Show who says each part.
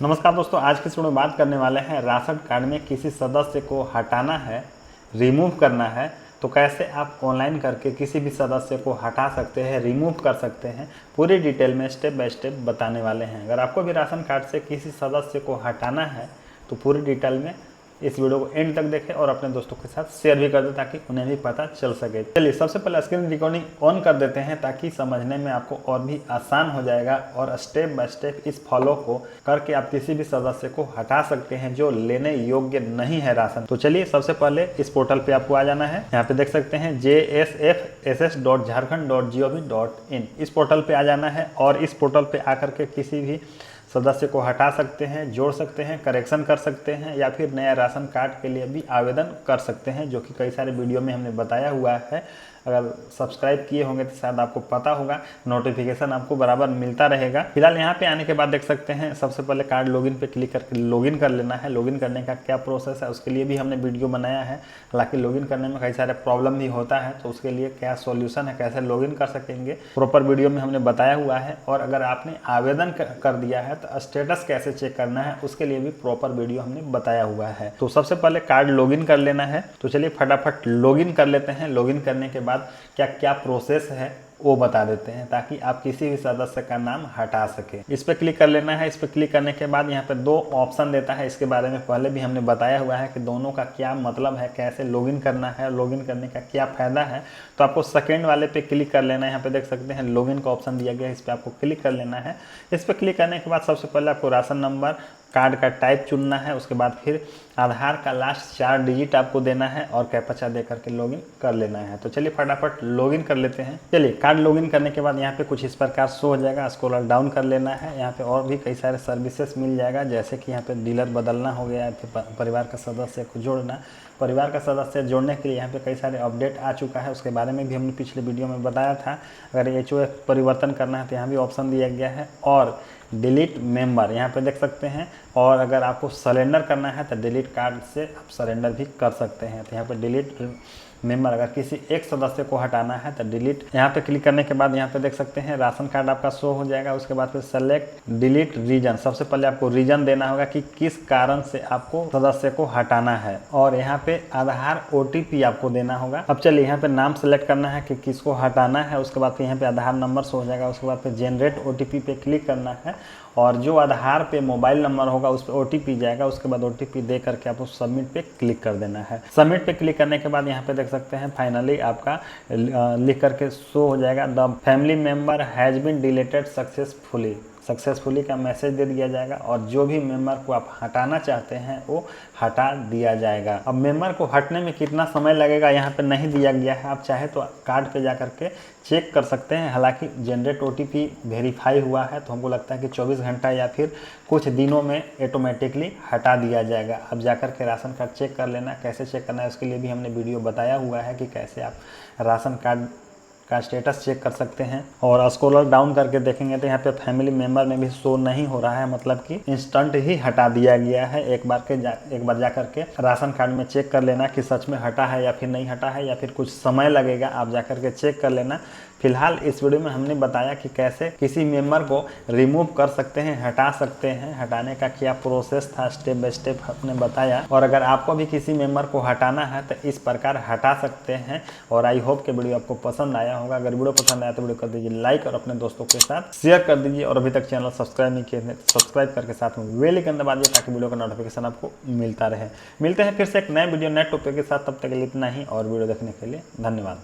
Speaker 1: नमस्कार दोस्तों, आज के वीडियो में बात करने वाले हैं राशन कार्ड में किसी सदस्य को हटाना है, रिमूव करना है तो कैसे आप ऑनलाइन करके किसी भी सदस्य को हटा सकते हैं, रिमूव कर सकते हैं। पूरी डिटेल में स्टेप बाय स्टेप बताने वाले हैं। अगर आपको भी राशन कार्ड से किसी सदस्य को हटाना है तो पूरी डिटेल में इस वीडियो को एंड तक देखें और अपने दोस्तों के साथ शेयर भी कर दें ताकि उन्हें भी पता चल सके। चलिए सबसे पहले स्क्रीन रिकॉर्डिंग ऑन कर देते हैं ताकि समझने में आपको और भी आसान हो जाएगा और स्टेप बाय स्टेप इस फॉलो को करके आप किसी भी सदस्य को हटा सकते हैं जो लेने योग्य नहीं है राशन। तो चलिए सबसे पहले इस पोर्टल पे आपको आ जाना है। यहाँ पे देख सकते हैं jsfss.jharkhand.gov.in, इस पोर्टल पे आ जाना है और इस पोर्टल पे आकर के किसी भी सदस्य को हटा सकते हैं, जोड़ सकते हैं, करेक्शन कर सकते हैं या फिर नया राशन कार्ड के लिए भी आवेदन कर सकते हैं, जो कि कई सारे वीडियो में हमने बताया हुआ है। अगर सब्सक्राइब किए होंगे तो शायद आपको पता होगा, नोटिफिकेशन आपको बराबर मिलता रहेगा। फिलहाल यहाँ पे आने के बाद देख सकते हैं सबसे पहले कार्ड लॉगिन पे क्लिक करके लॉगिन कर लेना है। लॉगिन करने का क्या प्रोसेस है उसके लिए भी हमने वीडियो बनाया है। हालांकि लॉगिन करने में कई सारे प्रॉब्लम भी होता है, तो उसके लिए क्या सॉल्यूशन है, कैसे लॉगिन कर सकेंगे, प्रॉपर वीडियो में हमने बताया हुआ है। और अगर आपने आवेदन कर दिया है तो स्टेटस कैसे चेक करना है उसके लिए भी प्रॉपर वीडियो हमने बताया हुआ है। तो सबसे पहले कार्ड लॉगिन कर लेना है। तो चलिए फटाफट लॉगिन कर लेते हैं। लॉगिन करने के बाद क्या क्या प्रोसेस है वो बता देते हैं ताकि आप किसी भी सदस्य का नाम हटा सके। इस पर क्लिक कर लेना है। इस पर क्लिक करने के बाद यहाँ पे दो ऑप्शन देता है। इसके बारे में पहले भी हमने बताया हुआ है कि दोनों का क्या मतलब है, कैसे लॉगिन करना है, लॉगिन करने का क्या फायदा है। तो आपको सेकेंड वाले पे क्लिक कर लेना है। यहाँ पे देख सकते हैं लॉगिन का ऑप्शन दिया गया है, इस पर आपको क्लिक कर लेना है। इस पर क्लिक करने के बाद सबसे पहले आपको राशन नंबर, कार्ड का टाइप चुनना है। उसके बाद फिर आधार का लास्ट 4 डिजिट आपको देना है और कैप्चा दे करके लॉगिन कर लेना है। तो चलिए फटाफट लॉगिन कर लेते हैं। चलिए कार्ड लॉगिन करने के बाद यहाँ पे कुछ इस प्रकार शो हो जाएगा। स्क्रॉल डाउन कर लेना है। यहाँ पे और भी कई सारे सर्विसेज मिल जाएगा, जैसे कि यहाँ पे डीलर बदलना हो गया, फिर परिवार का सदस्य को जोड़ना। परिवार का सदस्य जोड़ने के लिए यहाँ पे कई सारे अपडेट आ चुका है, उसके बारे में भी हमने पिछले वीडियो में बताया था। अगर HOF परिवर्तन करना है तो यहाँ भी ऑप्शन दिया गया है और डिलीट मेंबर यहाँ पे देख सकते हैं। और अगर आपको सरेंडर करना है तो डिलीट कार्ड से आप सरेंडर भी कर सकते हैं। तो यहाँ पे डिलीट मेंबर, अगर किसी एक सदस्य को हटाना है तो डिलीट, यहाँ पे क्लिक करने के बाद यहाँ पे देख सकते हैं राशन कार्ड आपका शो हो जाएगा। उसके बाद फिर सेलेक्ट डिलीट रीजन, सबसे पहले आपको रीजन देना होगा कि किस कारण से आपको सदस्य को हटाना है और यहाँ पे आधार OTP आपको देना होगा। अब चलिए यहाँ पे नाम सेलेक्ट करना है कि किसको हटाना है। उसके बाद फिर यहाँ पे आधार नंबर शो हो जाएगा। उसके बाद फिर जनरेट OTP पे क्लिक करना है और जो आधार पे मोबाइल नंबर होगा उस पर OTP जाएगा। उसके बाद OTP दे करके आपको सबमिट पे क्लिक कर देना है। सबमिट पे क्लिक करने के बाद यहाँ पे देख सकते हैं फाइनली आपका लिख करके शो हो जाएगा, the family member has been deleted successfully का मैसेज दे दिया जाएगा और जो भी मेंबर को आप हटाना चाहते हैं वो हटा दिया जाएगा। अब मेंबर को हटने में कितना समय लगेगा यहाँ पे नहीं दिया गया है। आप चाहे तो कार्ड पे जा करके चेक कर सकते हैं। हालांकि जनरेट OTP वेरीफाई हुआ है तो हमको लगता है कि 24 घंटा या फिर कुछ दिनों में ऑटोमेटिकली हटा दिया जाएगा। अब जा कर के राशन कार्ड चेक कर लेना। कैसे चेक करना है उसके लिए भी हमने वीडियो बताया हुआ है कि कैसे आप राशन कार्ड का स्टेटस चेक कर सकते हैं। और स्क्रॉल डाउन करके देखेंगे तो यहाँ पे फैमिली मेंबर में भी शो नहीं हो रहा है, मतलब कि इंस्टेंट ही हटा दिया गया है। एक बार जा करके राशन कार्ड में चेक कर लेना कि सच में हटा है या फिर नहीं हटा है, या फिर कुछ समय लगेगा, आप जा करके चेक कर लेना। फिलहाल इस वीडियो में हमने बताया कि कैसे किसी मेंबर को रिमूव कर सकते हैं, हटा सकते हैं, हटाने का क्या प्रोसेस था, स्टेप बाय स्टेप हमने बताया। और अगर आपको भी किसी मेंबर को हटाना है तो इस प्रकार हटा सकते हैं। और आई होप कि वीडियो आपको पसंद आया होगा। अगर वीडियो पसंद आया तो वीडियो कर दीजिए लाइक और अपने दोस्तों के साथ शेयर कर दीजिए। और अभी तक चैनल सब्सक्राइब नहीं किए तो सब्सक्राइब करके साथ में बेल आइकन दबा दीजिए ताकि वीडियो का नोटिफिकेशन आपको मिलता रहे। मिलते हैं फिर से एक नए वीडियो नए टॉपिक के साथ, तब तक के लिए इतना ही और वीडियो देखने के लिए धन्यवाद।